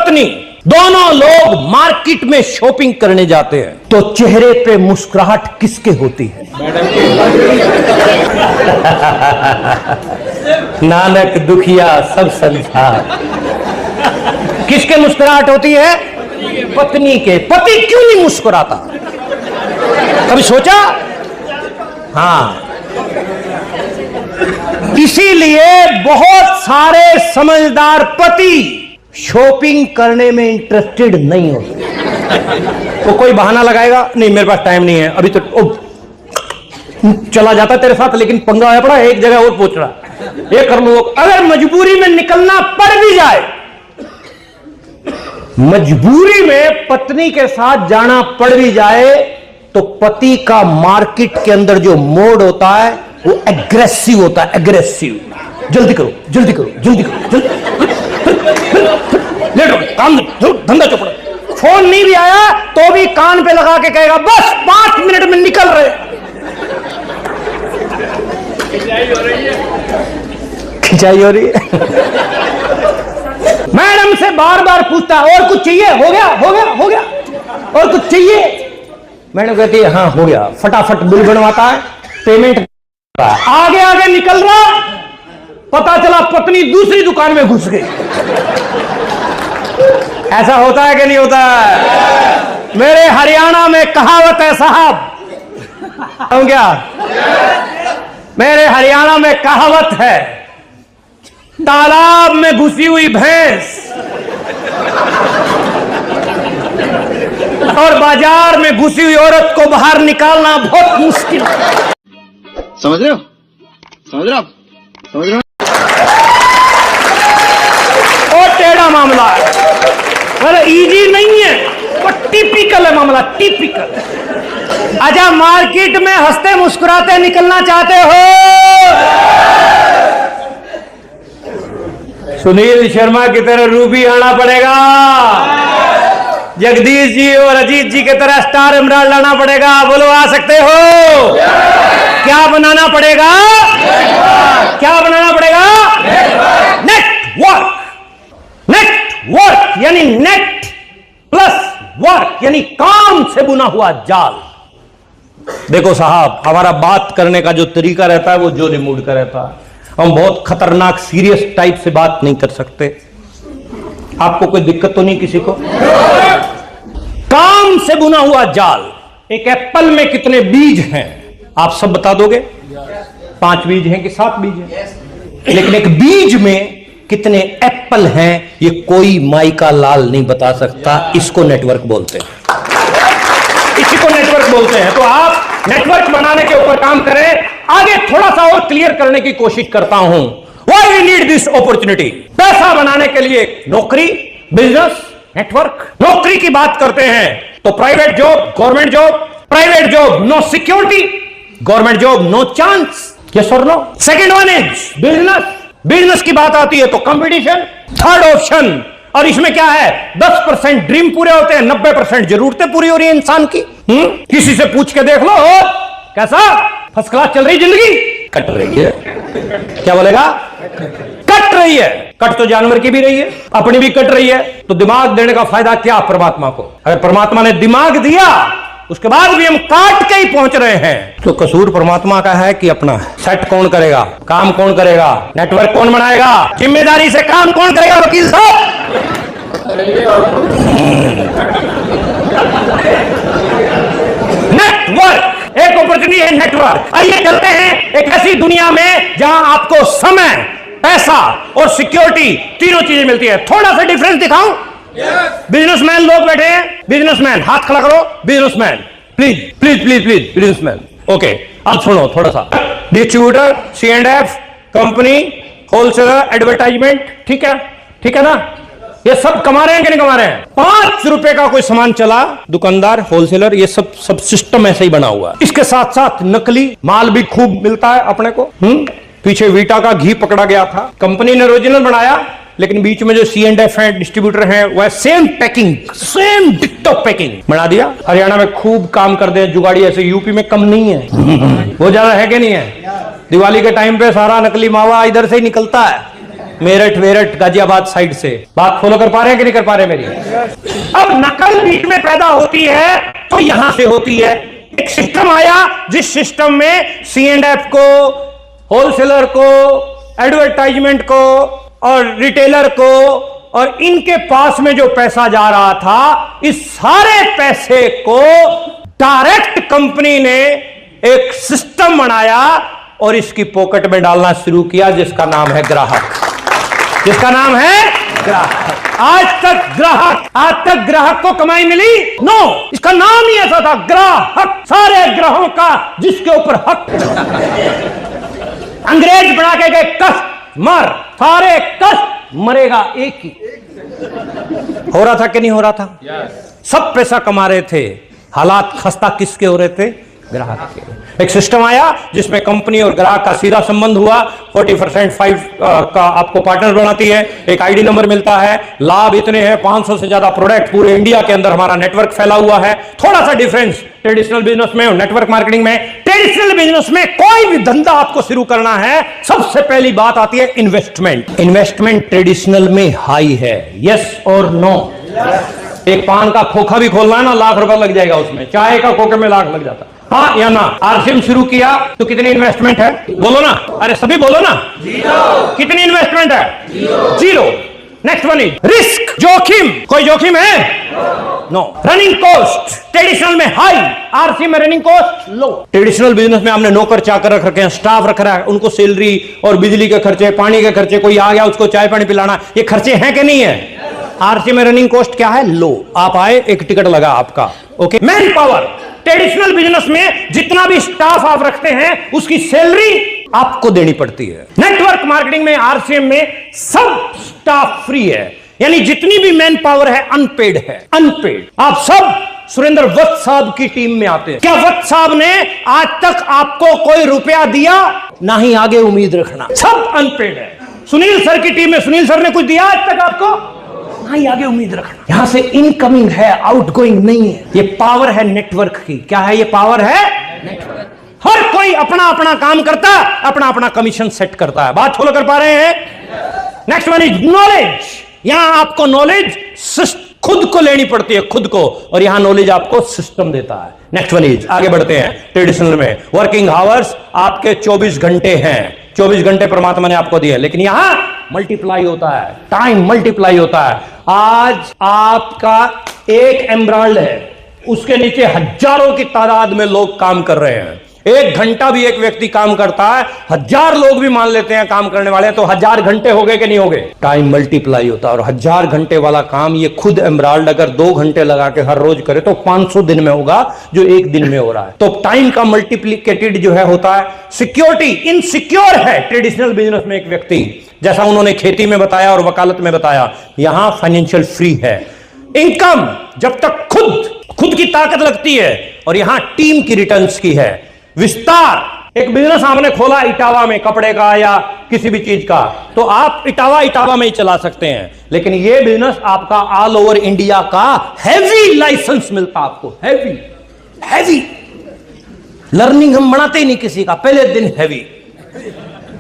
पत्नी दोनों लोग मार्केट में शॉपिंग करने जाते हैं तो चेहरे पे मुस्कुराहट किसके होती है? नानक दुखिया सब संसार। किसके मुस्कुराहट होती है? पत्नी के। पति क्यों नहीं मुस्कुराता? कभी सोचा? हाँ, इसीलिए बहुत सारे समझदार पति शॉपिंग करने में इंटरेस्टेड नहीं होते। तो कोई बहाना लगाएगा, नहीं मेरे पास टाइम नहीं है अभी, तो चला जाता तेरे साथ, लेकिन पंगा है पड़ा, एक जगह और पहुंच रहा, ये कर लो। अगर मजबूरी में निकलना पड़ भी जाए, मजबूरी में पत्नी के साथ जाना पड़ भी जाए, तो पति का मार्केट के अंदर जो मोड होता है वो एग्रेसिव होता है। एग्रेसिव, जल्दी करो जल्दी करो जल्दी करो जल्दी, लेट हो गए, काम धंधा चौपड़ा। फोन नहीं भी आया तो भी कान पे लगा के कहेगा बस 5 मिनट में निकल रहे। खिंचाई हो रही है। मैडम से बार बार पूछता और कुछ चाहिए? हो गया हो गया हो गया, और कुछ चाहिए? मैडम कहती है हाँ हो गया, फटाफट बिल बनवाता है, पेमेंट आगे आगे निकल रहा, पता चला पत्नी दूसरी दुकान में घुस गई। ऐसा होता है कि नहीं होता है? मेरे हरियाणा में कहावत है साहब, क्या? मेरे हरियाणा में कहावत है, तालाब में घुसी हुई भैंस और बाजार में घुसी हुई औरत को बाहर निकालना बहुत मुश्किल। समझ रहे हो? समझ रहे हो आप? समझ रहे हो? और टेढ़ा मामला है, मतलब इजी नहीं है, पर टिपिकल है मामला, टिपिकल। अच्छा, मार्केट में हंसते मुस्कुराते निकलना चाहते हो? सुनील शर्मा की तरह रूबी आना पड़ेगा, जगदीश जी और अजीत जी की तरह स्टार इमरान लाना पड़ेगा। बोलो, आ सकते हो? क्या बनाना पड़ेगा? क्या बनाना पड़ेगा? नेटवर्क। नेटवर्क यानी नेट प्लस वर्क यानी काम से बुना हुआ जाल। देखो साहब, हमारा बात करने का जो तरीका रहता है वो जोली मूड का रहता है। हम बहुत खतरनाक सीरियस टाइप से बात नहीं कर सकते। आपको कोई दिक्कत तो नहीं किसी को? काम से बुना हुआ जाल। एक एप्पल में कितने बीज हैं आप सब बता दोगे? 5 बीज हैं कि 7 बीज हैं? लेकिन एक बीज में कितने एप्पल हैं ये कोई माई का लाल नहीं बता सकता। इसको नेटवर्क बोलते हैं, इसी को नेटवर्क बोलते हैं। तो आप नेटवर्क बनाने के ऊपर काम करें। आगे थोड़ा सा और क्लियर करने की कोशिश करता हूं। Why we need this opportunity? पैसा बनाने के लिए नौकरी, बिजनेस, नेटवर्क। नौकरी की बात करते हैं तो private job, government job. Private job no security, government job no chance. Yes और no? Second one is business. Business की बात आती है तो कंपटीशन। थर्ड ऑप्शन, और इसमें क्या है, 10% ड्रीम पूरे होते हैं, 90% जरूरतें पूरी हो रही है इंसान की। किसी से पूछ के देख लो, कैसा फर्स्ट क्लास चल रही जिंदगी? कट रही है। क्या बोलेगा? कट रही है। कट तो जानवर की भी रही है, अपनी भी कट रही है। तो दिमाग देने का फायदा क्या परमात्मा को? अगर परमात्मा ने दिमाग दिया, उसके बाद भी हम काट के ही पहुंच रहे हैं, तो कसूर परमात्मा का है कि अपना? सेट कौन करेगा? काम कौन करेगा? नेटवर्क कौन बनाएगा? जिम्मेदारी से काम कौन करेगा? वकील साहब। नेटवर्क एक अपॉर्चुनिटी है। नेटवर्क। आइए चलते हैं एक ऐसी दुनिया में जहां आपको समय, पैसा और सिक्योरिटी तीनों चीजें मिलती है। थोड़ा सा डिफरेंस दिखाऊं? बिजनेसमैन लोग बैठे हैं। बिजनेसमैन, हाथ खड़ा करो। Businessman, please please please please. Businessman, okay. अब सुनो थोड़ा सा। Distributor, C&F, company, wholesaler, advertisement. ठीक है, ठीक है ना? ये सब कमा रहे हैं कि नहीं कमा रहे हैं? 5 रुपए का कोई सामान चला, दुकानदार, होलसेलर, ये सब सिस्टम ऐसे ही बना हुआ है। इसके साथ साथ नकली माल भी खूब मिलता है अपने को। पीछे वीटा का घी पकड़ा गया था, कंपनी ने ओरिजिनल बनाया, लेकिन बीच में जो C&F है, डिस्ट्रीब्यूटर है, वह सेम पैकिंग, सेम डिक्टो पैकिंग बना दिया। हरियाणा में खूब काम करते हैं जुगाड़ी, ऐसे यूपी में कम नहीं है। वो ज्यादा है कि नहीं है? दिवाली के टाइम पे सारा नकली मावा इधर से ही निकलता है। मेरठ वेरठ गाजियाबाद साइड से। बात फॉलो कर पा रहे हैं कि नहीं कर पा रहे मेरी? अब नकल बीच में पैदा होती है तो यहां से होती है। एक सिस्टम आया जिस सिस्टम में C&F को, होलसेलर को, एडवर्टाइजमेंट को और रिटेलर को और इनके पास में जो पैसा जा रहा था, इस सारे पैसे को डायरेक्ट कंपनी ने एक सिस्टम बनाया और इसकी पॉकेट में डालना शुरू किया, जिसका नाम है ग्राहक। जिसका नाम है ग्राहक। आज तक ग्राहक को कमाई मिली? नो, इसका नाम ही ऐसा था, ग्राहक। सारे ग्रहों का जिसके ऊपर हक। अंग्रेज बना के गए कस्टमर, सारे कष्ट मरेगा एक ही। हो रहा था कि नहीं हो रहा था? सब पैसा कमा रहे थे, हालात खस्ता किसके हो रहे थे? ग्राहक के। एक सिस्टम आया जिसमें कंपनी और ग्राहक का सीधा संबंध हुआ। 40% 5 का आपको पार्टनर बनाती है, एक आईडी नंबर मिलता है, लाभ इतने हैं, 500 से ज्यादा प्रोडक्ट पूरे इंडिया के अंदर हमारा नेटवर्क फैला हुआ है। थोड़ा सा डिफरेंस ट्रेडिशनल बिजनेस में और नेटवर्क मार्केटिंग में। ट्रेडिशनल बिजनेस में कोई भी धंधा आपको शुरू करना है, सबसे पहली बात आती है इन्वेस्टमेंट। इन्वेस्टमेंट ट्रेडिशनल में हाई है, यस और नो? एक पान का खोखा भी खोलना है ना, लाख रुपए लग जाएगा उसमें। चाय का खोखे में लाख लग जाता, हाँ या ना? आरसीएम शुरू किया तो कितनी इन्वेस्टमेंट है? बोलो ना, अरे सभी बोलो ना। जीरो। कितनी इन्वेस्टमेंट है? Zero. Next one is risk, जोखिम। कोई जोखिम है? नो। रनिंग कॉस्ट ट्रेडिशनल में हाई, आरसीएम में running cost low. Traditional business में हमने नौकर चाकर रख रखे हैं, स्टाफ रख रहा है, उनको सैलरी और बिजली के खर्चे, पानी के खर्चे, कोई आ गया उसको चाय पानी पिलाना, ये खर्चे हैं कि नहीं है? आरसीएम में रनिंग कॉस्ट क्या है? लो। आप आए, एक टिकट लगा आपका, okay. Man power traditional business में जितना भी स्टाफ आप रखते हैं उसकी सैलरी आपको देनी पड़ती है। नेटवर्क मार्केटिंग में, आरसीएम में सब स्टाफ फ्री है, यानी जितनी भी मैन पावर है अनपेड है, अनपेड। आप सब सुरेंद्र वत्स साहब की टीम में आते हैं। क्या वत्स साहब ने आज तक आपको कोई रुपया दिया? ना ही आगे उम्मीद रखना, सब अनपेड है। सुनील सर की टीम में सुनील सर ने कुछ दिया आज तक आपको? नहीं, आगे उम्मीद रखना। यहां से इनकमिंग है, आउटगोइंग नहीं है। ये पावर है नेटवर्क की। क्या है ये पावर? है नेटवर्क। हर कोई अपना अपना काम करता है, अपना अपना कमीशन सेट करता है। बात फॉलो कर पा रहे हैं? Next one is knowledge. यहां आपको नॉलेज खुद को लेनी पड़ती है, खुद को, और यहां नॉलेज आपको सिस्टम देता है। नेक्स्ट वन इज, आगे बढ़ते हैं। ट्रेडिशनल में वर्किंग आवर्स आपके 24 घंटे हैं, 24 घंटे परमात्मा ने आपको दिए, लेकिन यहां मल्टीप्लाई होता है, टाइम मल्टीप्लाई होता है। आज आपका एक एमराल्ड है, उसके नीचे हजारों की तादाद में लोग काम कर रहे हैं। एक घंटा भी एक व्यक्ति काम करता है, 1000 लोग भी मान लेते हैं काम करने वाले, तो 1000 घंटे हो गए कि नहीं हो गए? टाइम मल्टीप्लाई होता है। और 1000 घंटे वाला काम ये खुद एमराल्ड अगर 2 घंटे लगा के हर रोज करे तो 500 दिन में होगा, जो एक दिन में हो रहा है। तो टाइम का मल्टीप्लिकेटेड जो है होता है। सिक्योरिटी इनसिक्योर है ट्रेडिशनल बिजनेस में एक व्यक्ति, जैसा उन्होंने खेती में बताया और वकालत में बताया, यहां फाइनेंशियल फ्री है। इनकम जब तक खुद की ताकत लगती है, और यहां टीम की रिटर्न्स की है। विस्तार, एक बिजनेस आपने खोला इटावा में कपड़े का या किसी भी चीज का, तो आप इटावा में ही चला सकते हैं, लेकिन ये बिजनेस आपका ऑल ओवर इंडिया का हैवी लाइसेंस मिलता आपको। हैवी लर्निंग हम बनाते ही नहीं किसी का, पहले दिन हैवी।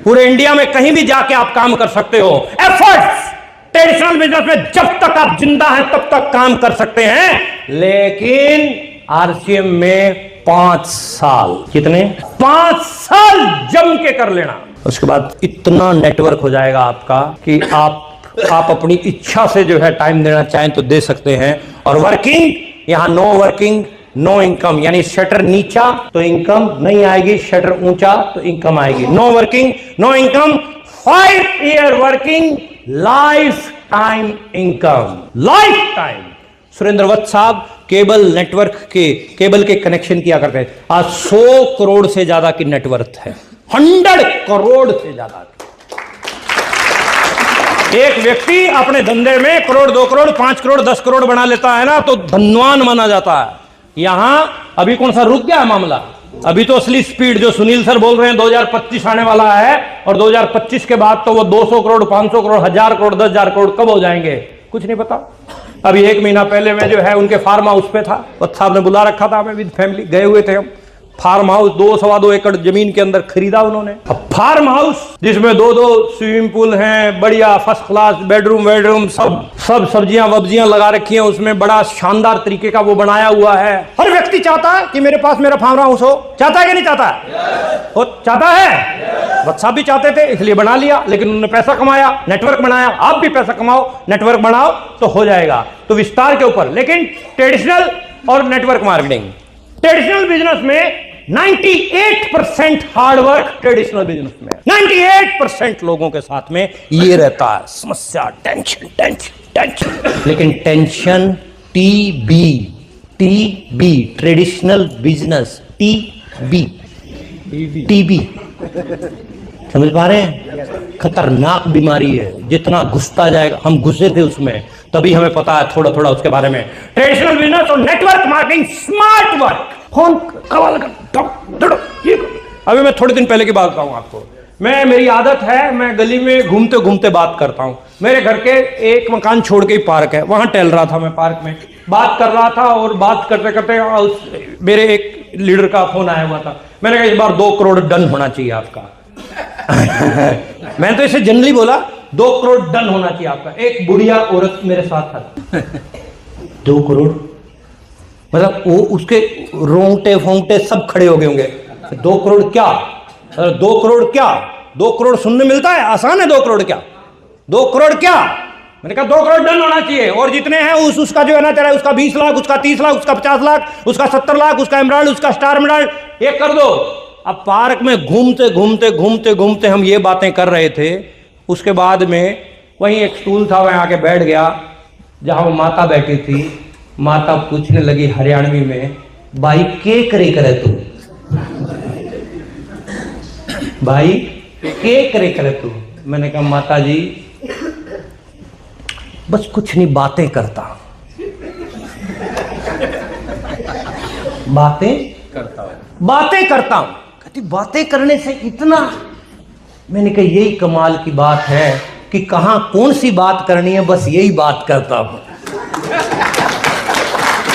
पूरे इंडिया में कहीं भी जाके आप काम कर सकते हो। एफर्ट्स ट्रेडिशनल बिजनेस में जब तक आप जिंदा हैं तब तक काम कर सकते हैं, लेकिन आरसीएम में 5 साल। कितने? 5 साल जम के कर लेना। उसके बाद इतना नेटवर्क हो जाएगा आपका कि आप अपनी इच्छा से जो है टाइम देना चाहें तो दे सकते हैं। और वर्किंग, यहां नो वर्किंग नो इनकम, यानी शटर नीचा तो इनकम नहीं आएगी, शटर ऊंचा तो इनकम आएगी। No working no income, 5 year working, lifetime income, lifetime. Surendra Vats साहब केबल नेटवर्क केबल के कनेक्शन किया करते हैं। आज 100 करोड़ से ज्यादा की नेटवर्थ है, 100 करोड़ से ज्यादा। एक व्यक्ति अपने धंधे में करोड़, 2 करोड़, 5 करोड़, 10 करोड़ बना लेता है ना, तो धनवान माना जाता है। यहां अभी कौन सा रुक गया मामला? अभी तो असली स्पीड जो सुनील सर बोल रहे हैं 2025 आने वाला है, और 2025 के बाद तो वो 200 करोड़, 500 करोड़, 1000 करोड़, 10,000 करोड़ कब हो जाएंगे कुछ नहीं पता। अभी 1 महीना पहले मैं जो है उनके फार्म हाउस पे था, वत्स साहब ने बुला रखा था, हमें विद फैमिली गए हुए थे हम। फार्म हाउस 2-2.25 एकड़ जमीन के अंदर खरीदा उन्होंने। अब फार्म हाउस जिसमें 2-2 स्विमिंग पूल हैं, बढ़िया फर्स्ट क्लास बेडरूम सब सब्जियां वब्जियां लगा रखी हैं उसमें, बड़ा शानदार तरीके का वो बनाया हुआ है। हर व्यक्ति चाहता है कि मेरे पास मेरा फार्म हाउस हो, चाहता है कि नहीं चाहता? वो चाहता है। बच्चा भी चाहते थे इसलिए बना लिया, लेकिन उन्होंने पैसा कमाया, नेटवर्क बनाया। आप भी पैसा कमाओ, नेटवर्क बनाओ तो हो जाएगा। तो विस्तार के ऊपर, लेकिन ट्रेडिशनल और नेटवर्क मार्केटिंग, ट्रेडिशनल बिजनेस में 98% हार्डवर्क, ट्रेडिशनल बिजनेस में 98% लोगों के साथ में ये रहता है, समस्या, टेंशन। लेकिन tension TB, traditional business TB, समझ पा रहे हैं? खतरनाक बीमारी है, जितना घुसता जाएगा, हम घुसे थे उसमें तभी हमें पता है थोड़ा थोड़ा उसके बारे में। ट्रेडिशनल बिजनेस और network marketing, smart work, phone कवा लगा, अभी मैं थोड़े दिन पहले की बात बताऊं आपको। मेरी आदत है, मैं गली में घूमते घूमते बात करता हूं। मेरे घर के एक मकान छोड़ के ही पार्क है, वहां टहल रहा था मैं, पार्क में बात कर रहा था और बात करते करते मेरे एक लीडर का फोन आया हुआ था। मैंने कहा इस बार 2 करोड़ डन होना चाहिए आपका। मैंने तो इसे जनरली बोला 2 करोड़ डन होना चाहिए आपका। एक बुढ़िया औरत मेरे साथ था। 2 करोड़ मतलब वो उसके रोंगटे फोंगटे सब खड़े हो गए होंगे। 2 करोड़ क्या? 2 करोड़ क्या? 2 करोड़ सुनने मिलता है, आसान है। 2 करोड़ क्या? 2 करोड़ क्या? मैंने कहा 2 करोड़ डन होना चाहिए। और जितने हैं उसका जो है ना तेरा, उसका 20 लाख, उसका 30 लाख, उसका 50 लाख, उसका 70 लाख, उसका एमराल्ड, उसका स्टार एमराल्ड, ये कर दो। अब पार्क में घूमते हम ये बातें कर रहे थे। उसके बाद में वहीं एक स्टूल था, वहां आके बैठ गया जहां वो माता बैठी थी। माता पूछने लगी हरियाणवी में, भाई के करे तू? भाई के करे तू? मैंने कहा माता जी बस कुछ नहीं, बातें करता हूं। कहती बातें करने से इतना? मैंने कहा यही कमाल की बात है कि कहां कौन सी बात करनी है, बस यही बात करता हूं।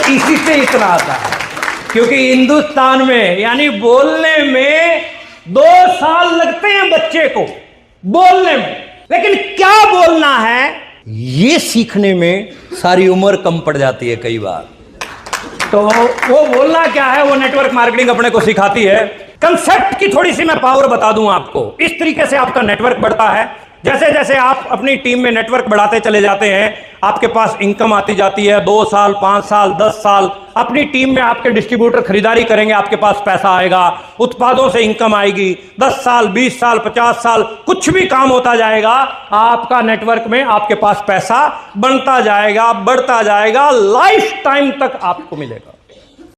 इसी से इतना आता है, क्योंकि हिंदुस्तान में यानी बोलने में 2 साल लगते हैं बच्चे को बोलने में, लेकिन क्या बोलना है ये सीखने में सारी उम्र कम पड़ जाती है कई बार। तो वो बोलना क्या है, वो नेटवर्क मार्केटिंग अपने को सिखाती है। कंसेप्ट की थोड़ी सी मैं पावर बता दूं आपको। इस तरीके से आपका नेटवर्क बढ़ता है। जैसे जैसे आप अपनी टीम में नेटवर्क बढ़ाते चले जाते हैं, आपके पास इनकम आती जाती है। 2 साल, 5 साल, 10 साल अपनी टीम में आपके डिस्ट्रीब्यूटर खरीदारी करेंगे, आपके पास पैसा आएगा, उत्पादों से इनकम आएगी। 10 साल, 20 साल, 50 साल, कुछ भी काम होता जाएगा, आपका नेटवर्क में आपके पास पैसा बनता जाएगा, बढ़ता जाएगा, लाइफ टाइम तक आपको मिलेगा।